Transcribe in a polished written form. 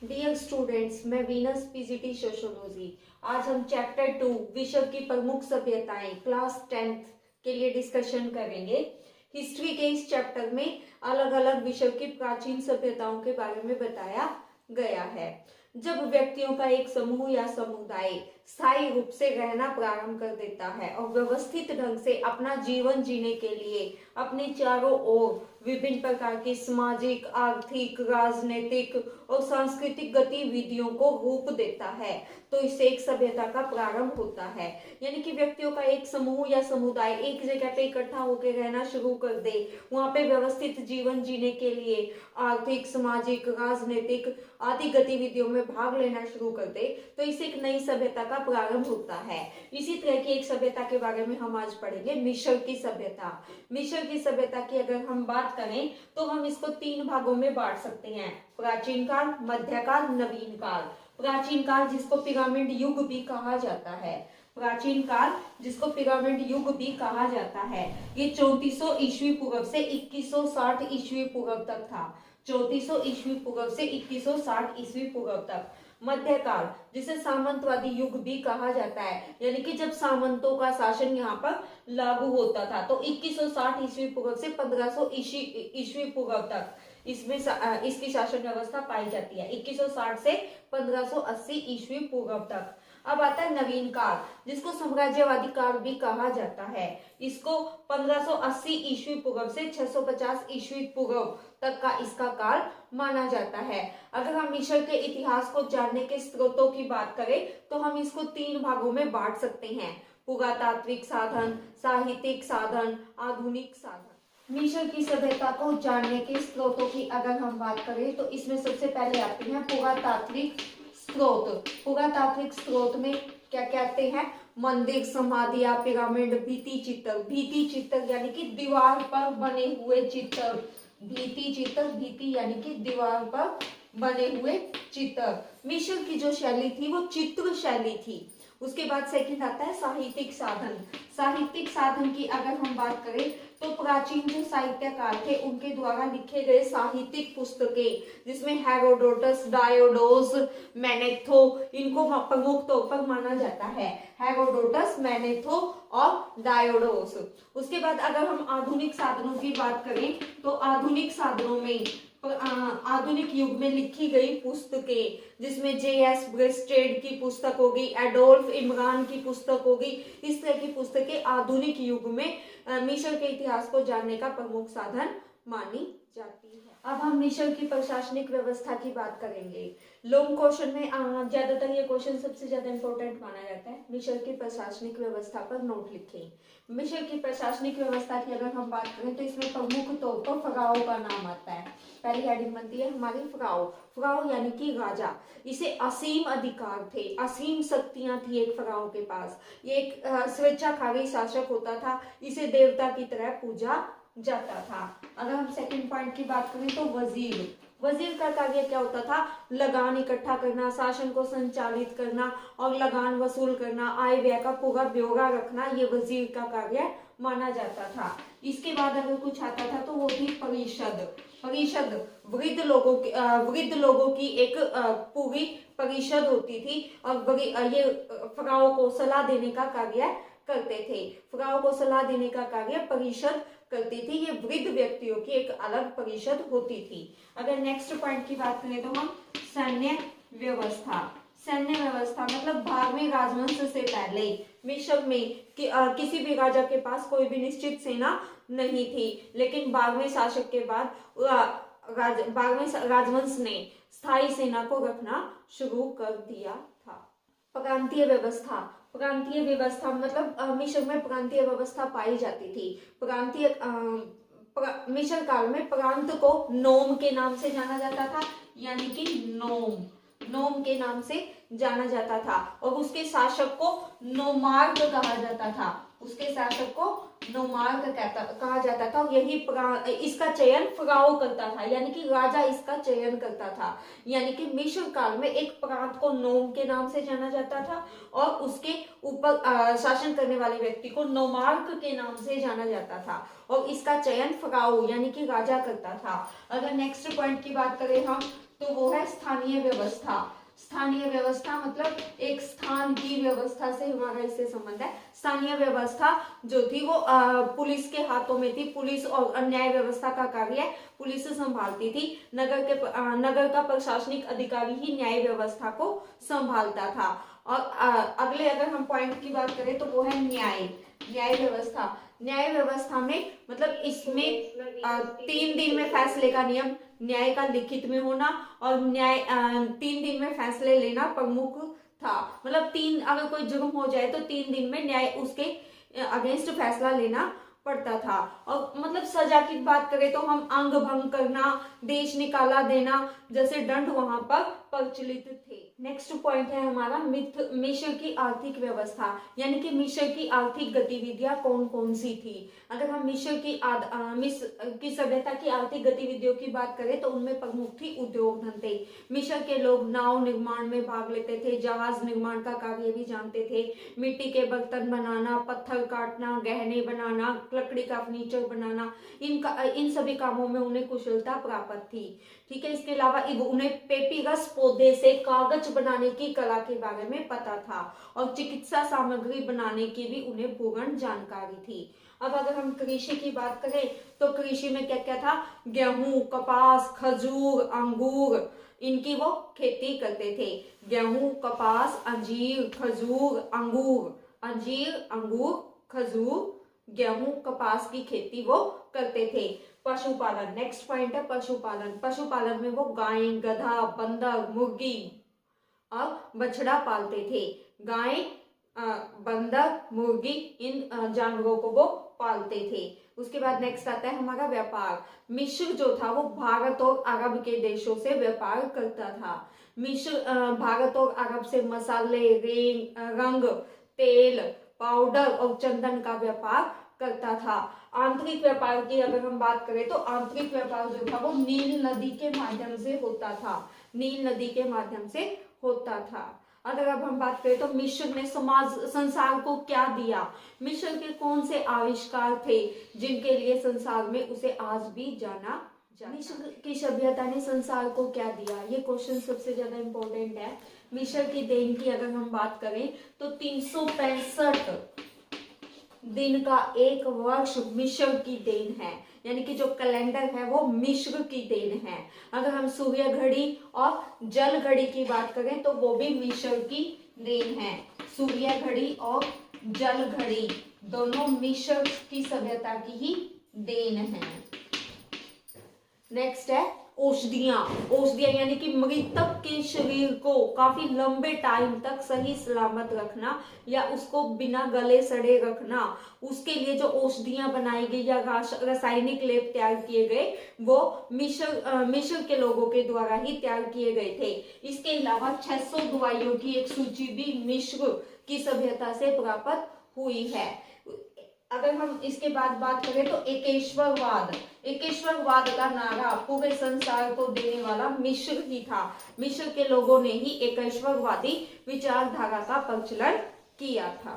Dear students, मैं Venus PGT sociology. आज हम चैप्टर 2 विश्व की प्रमुख सभ्यताएं क्लास 10th के लिए डिस्कशन करेंगे। हिस्ट्री के इस चैप्टर में अलग अलग विश्व की प्राचीन सभ्यताओं के बारे में बताया गया है। जब व्यक्तियों का एक समूह या समुदाय स्थायी रूप से रहना प्रारंभ कर देता है और व्यवस्थित ढंग से अपना जीवन जीने के लिए अपने चारों ओर विभिन्न प्रकार की सामाजिक, आर्थिक, राजनीतिक और सांस्कृतिक गतिविधियों को रूप देता है, तो इससे एक सभ्यता का प्रारंभ होता है। यानी कि व्यक्तियों का एक समूह या समुदाय एक जगह पे इकट्ठा होकर रहना शुरू कर दे, वहां पे व्यवस्थित जीवन जीने के लिए आर्थिक, सामाजिक, राजनीतिक आदि गतिविधियों में भाग लेना शुरू कर दे, तो इससे एक नई सभ्यता का प्रारंभ होता है। इसी तरह की एक सभ्यता के बारे में हम आज पढ़ेंगे, मिस्र की सभ्यता। मिस्र की सभ्यता की अगर हम बात करें तो हम इसको 3 भागों में बांट सकते हैं: प्राचीन काल, मध्यकाल, नवीन काल। प्राचीन काल जिसको पिरामिड युग भी कहा जाता है, प्राचीन काल जिसको पिरामिड युग भी कहा जाता है, ये 3400 ईस्वी पूर्व से 2160 ईस्वी पूर्व तक था। 3400 ईस्वी पूर्व से 2160 ईस्वी पूर्व तक। मध्यकाल जिसे सामंतवादी युग भी कहा जाता है, यानी कि जब सामंतों का शासन यहाँ पर लागू होता था, तो 2160 ईस्वी पूर्व से 1500 ईस्वी पूर्व तक इसमें इसकी शासन व्यवस्था पाई जाती है। 2160 से 1580 ईस्वी पूर्व तक। अब आता है नवीन काल जिसको साम्राज्यवादी काल भी कहा जाता है। इसको 1580 ईस्वी पूर्व से 650 ईस्वी पूर्व तक का इसका काल माना जाता है। अगर हम मिस्र के इतिहास को जानने के स्रोतों की बात करें तो हम इसको 3 भागों में बांट सकते हैं: पुरातात्विक साधन, साहित्यिक साधन, आधुनिक साधन। मिस्र की सभ्यता को जानने के स्रोतों की अगर हम बात करें तो इसमें सबसे पहले आती है पुरातात्विक स्रोत। पुरातात्विक स्रोत में क्या कहते हैं? मंदिर, समाधियां, पिरामिड, भित्ति चित्र। भित्ति चित्र यानी कि दीवार पर बने हुए चित्र। भित्ति चित्र, भित्ति यानी कि दीवार पर बने हुए चित्र। मिस्र की जो शैली थी वो चित्र शैली थी। उसके बाद सेकंड आता है साहित्यिक साधन। साहित्यिक साधन की अगर हम बात करें तो प्राचीन जो साहित्यकार थे उनके द्वारा लिखे गए साहित्यिक पुस्तकें, जिसमें हेरोडोटस, डायोडोस, मैनेथो, इनको प्रमुख तौर पर माना जाता है। हेरोडोटस, मैनेथो और डायोडोस। उसके बाद अगर हम आधुनिक साधनों की बात करें तो आधुनिक साधनों में आधुनिक युग में लिखी गई पुस्तकें, जिसमें J.S. ब्रेस्टेड की पुस्तक होगी, एडोल्फ इमरान की पुस्तक होगी, इस तरह की पुस्तकें आधुनिक युग में मिस्र के इतिहास को जानने का प्रमुख साधन मानी जाती है। अब हम मिस्र की प्रशासनिक व्यवस्था की बात करेंगे। लॉन्ग क्वेश्चन में ज्यादातर ये क्वेश्चन सबसे ज्यादा इंपॉर्टेंट माना जाता है। मिस्र की प्रशासनिक व्यवस्था पर नोट लिखें। मिस्र की प्रशासनिक व्यवस्था की अगर हम बात करें तो इसमें प्रमुख तौर पर फराओ का नाम आता है। पहली हेडिंग बनती है हमारी फराओ। फराओ यानी कि राजा। इसे असीम अधिकार थे, असीम शक्तियां थी एक फराओ के पास। ये एक स्वेच्छाचारी शासक होता था। इसे देवता की तरह पूजा जाता था। अगर हम सेकंड पॉइंट की बात करें तो वजीर। वजीर का कार्य क्या होता था? लगान इकट्ठा करना, शासन को संचालित करना और लगान वसूल करना, आय व्यय का पूरा ब्यौरा रखना, ये वजीर का कार्य माना जाता था। इसके बाद अगर कुछ आता था तो वो थी परिषद। परिषद वृद्ध लोगों की एक पूरी परिषद होती थी और ये फराओ को सलाह देने का कार्य करते थे। फराओ को सलाह देने का कार्य परिषद करती थी। ये वृद्ध व्यक्तियों की एक अलग परिषद होती थी। अगर नेक्स्ट पॉइंट की बात करें तो हम सैन्य व्यवस्था। सैन्य व्यवस्था मतलब भागवे राजवंश से पहले मिस्र में किसी भी राजा के पास कोई भी निश्चित सेना नहीं थी, लेकिन बागवे शासक के बाद बागवे राजवंश ने स्थायी सेना को रखना शुरू कर दिया था। प्रांतीय व्यवस्था। प्रांतीय व्यवस्था मतलब मिस्र में प्रांतीय व्यवस्था पाई जाती थी। प्रांतीय मिस्र काल में प्रांत को नोम के नाम से जाना जाता था, यानी कि नोम के नाम से जाना जाता था और उसके शासक को नोमार्क कहा जाता था। उसके शासक को नोमार्क कहा जाता था। यही इसका चयन फराओ करता था, यानी कि राजा इसका चयन करता था। यानी कि मिस्र काल में एक प्रांत को नोम के नाम से जाना जाता था और उसके ऊपर शासन करने वाले व्यक्ति को नोमार्क के नाम से जाना जाता था और इसका चयन फराओ यानी कि राजा करता था। अगर नेक्स्ट पॉइंट की बात करें हम तो वो है स्थानीय व्यवस्था। स्थानीय व्यवस्था मतलब एक स्थान की व्यवस्था से हमारा इससे संबंध है। स्थानीय व्यवस्था जो थी वो पुलिस के हाथों में थी। पुलिस और न्याय व्यवस्था का कार्य पुलिस संभालती थी। नगर का प्रशासनिक अधिकारी ही न्याय व्यवस्था को संभालता था। और अगले अगर हम पॉइंट की बात करें तो वो है न्याय व्यवस्था। न्याय व्यवस्था में मतलब इसमें 3 दिन में फैसले का नियम, न्याय का लिखित में होना और 3 दिन में फैसले लेना प्रमुख था। मतलब अगर कोई जुर्म हो जाए तो 3 दिन में न्याय उसके अगेंस्ट फैसला लेना पड़ता था। और मतलब सजा की बात करें तो हम अंग भंग करना, देश निकाला देना जैसे दंड वहां पर प्रचलित थे। नेक्स्ट पॉइंट है हमारा मिस्र की आर्थिक व्यवस्था, यानी कि मिस्र की आर्थिक गतिविधियां कौन कौन सी थी। अगर हम मिस्र की सभ्यता की आर्थिक गतिविधियों की बात करें तो उनमें प्रमुख थी उद्योग धंधे। मिस्र के लोग नाव निर्माण में भाग लेते थे, जहाज निर्माण का कार्य भी जानते थे, मिट्टी के बर्तन बनाना, पत्थर काटना, गहने बनाना, लकड़ी का फर्नीचर बनाना, इन सभी कामों में उन्हें कुशलता प्राप्त थी। ठीक है, इसके अलावा उन्हें पेपिरस पौधे से कागज बनाने की कला के बारे में पता था और चिकित्सा सामग्री बनाने की भी उन्हें पूर्ण जानकारी थी। अब अगर हम कृषि की बात करें तो कृषि में क्या क्या था, गेहूं, कपास, खजूर, अंगूर, इनकी वो खेती करते थे। गेहूं, कपास, अंजीर, खजूर, खजूर, गेहूं, कपास की खेती वो करते थे। पशुपालन, नेक्स्ट पॉइंट है पशुपालन। पशुपालन में वो गाय, गधा, बंदर, मुर्गी और बछड़ा पालते थे। गाय, बंदर, मुर्गी, इन जानवरों को वो पालते थे। उसके बाद नेक्स्ट आता है हमारा व्यापार। मिस्र जो था वो भारत और अरब के देशों से व्यापार करता था। मिस्र भारत और अरब से मसाले, रंग, तेल, पाउडर और चंदन का व्यापार करता था। आंतरिक व्यापार की अगर हम बात करें तो आंतरिक व्यापार जो था वो नील नदी के माध्यम से होता था। नील नदी के माध्यम से होता था। अगर अब हम बात करें तो मिस्र ने संसार को क्या दिया, मिस्र के कौन से आविष्कार थे जिनके लिए संसार में उसे आज भी जाना जाता। मिस्र की सभ्यता ने संसार को क्या दिया, ये क्वेश्चन सबसे ज्यादा इंपॉर्टेंट है। मिस्र की देन की अगर हम बात करें तो 365 दिन का एक वर्ष मिस्र की देन है, यानी कि जो कैलेंडर है वो मिस्र की देन है। अगर हम सूर्य घड़ी और जल घड़ी की बात करें तो वो भी मिस्र की देन है। सूर्य घड़ी और जल घड़ी दोनों मिस्र की सभ्यता की ही देन है। नेक्स्ट है औषधियां यानी कि मृतक के शरीर को काफी लंबे टाइम तक सही सलामत रखना या उसको बिना गले सड़े रखना, उसके लिए जो औषधियां बनाई गई या रासायनिक लेप तैयार किए गए वो मिस्र के लोगों के द्वारा ही तैयार किए गए थे। इसके अलावा 600 दवाइयों की एक सूची भी मिस्र की सभ्यता से प्राप्त हुई है। अगर हम इसके बाद बात करें तो एकेश्वरवाद का नारा पूरे संसार को देने वाला मिस्र ही था। मिस्र के लोगों ने ही एकेश्वरवादी विचारधारा का प्रचलन किया था।